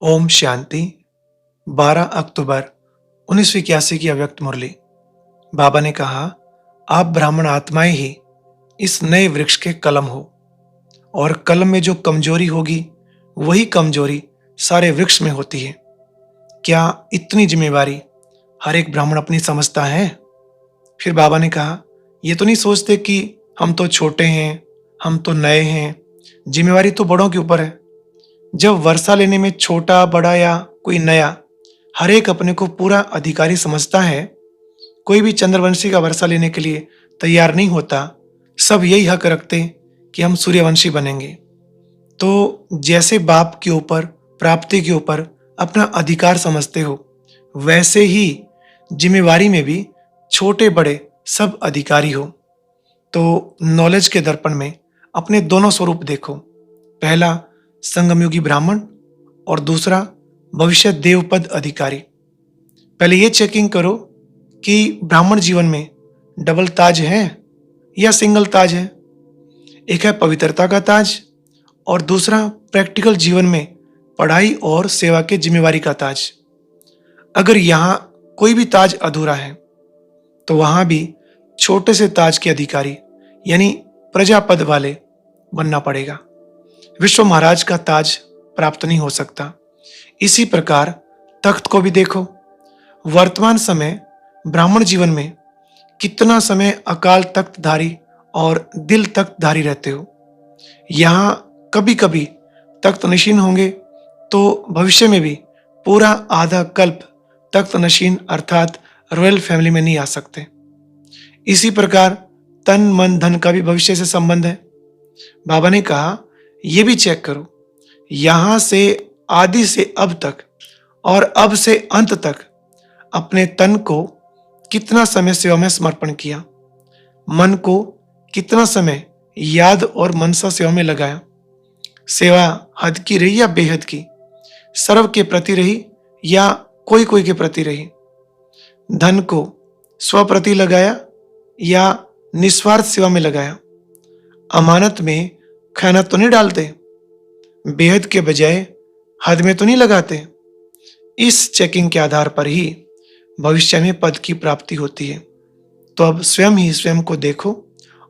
ओम शांति। 12 अक्टूबर 1981 की अव्यक्त मुरली। बाबा ने कहा, आप ब्राह्मण आत्माएं ही इस नए वृक्ष के कलम हो, और कलम में जो कमजोरी होगी वही कमजोरी सारे वृक्ष में होती है। क्या इतनी जिम्मेवारी हर एक ब्राह्मण अपनी समझता है? फिर बाबा ने कहा, ये तो नहीं सोचते कि हम तो छोटे हैं, हम तो नए हैं, जिम्मेवारी तो बड़ों के ऊपर है। जब वर्षा लेने में छोटा बड़ा या कोई नया, हर एक अपने को पूरा अधिकारी समझता है। कोई भी चंद्रवंशी का वर्षा लेने के लिए तैयार नहीं होता। सब यही हक रखते कि हम सूर्यवंशी बनेंगे। तो जैसे बाप के ऊपर, प्राप्ति के ऊपर अपना अधिकार समझते हो, वैसे ही जिम्मेवारी में भी छोटे बड़े सब अधिकारी हो। तो नॉलेज के दर्पण में अपने दोनों स्वरूप देखो। पहला संगमयुगी ब्राह्मण और दूसरा भविष्य देवपद अधिकारी। पहले ये चेकिंग करो कि ब्राह्मण जीवन में डबल ताज है या सिंगल ताज है। एक है पवित्रता का ताज और दूसरा प्रैक्टिकल जीवन में पढ़ाई और सेवा के जिम्मेवारी का ताज। अगर यहाँ कोई भी ताज अधूरा है तो वहां भी छोटे से ताज के अधिकारी यानी प्रजापद वाले बनना पड़ेगा। विश्व महाराज का ताज प्राप्त नहीं हो सकता। इसी प्रकार तख्त को भी देखो। वर्तमान समय ब्राह्मण जीवन में कितना समय अकाल तख्तधारी और दिल तख्तधारी रहते हो। यहाँ कभी कभी तख्त नशीन होंगे तो भविष्य में भी पूरा आधा कल्प तख्त नशीन अर्थात रॉयल फैमिली में नहीं आ सकते। इसी प्रकार तन मन धन का भी भविष्य से संबंध है। बाबा ने कहा, ये भी चेक करो, यहां से आदि से अब तक और अब से अंत तक अपने तन को कितना समय सेवा में समर्पण किया, मन को कितना समय याद और मनसा सेवा में लगाया। सेवा हद की रही या बेहद की, सर्व के प्रति रही या कोई कोई के प्रति रही। धन को स्व प्रति लगाया या निस्वार्थ सेवा में लगाया। अमानत में खयानत तो नहीं डालते, बेहद के बजाय हद में तो नहीं लगाते। इस चेकिंग के आधार पर ही भविष्य में पद की प्राप्ति होती है। तो अब स्वयं ही स्वयं को देखो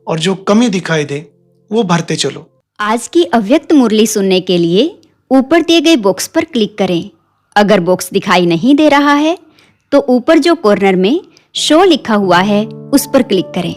और जो कमी दिखाई दे वो भरते चलो। आज की अव्यक्त मुरली सुनने के लिए ऊपर दिए गए बॉक्स पर क्लिक करें। अगर बॉक्स दिखाई नहीं दे रहा है तो ऊपर जो कॉर्नर में शो लिखा हुआ है उस पर क्लिक करें।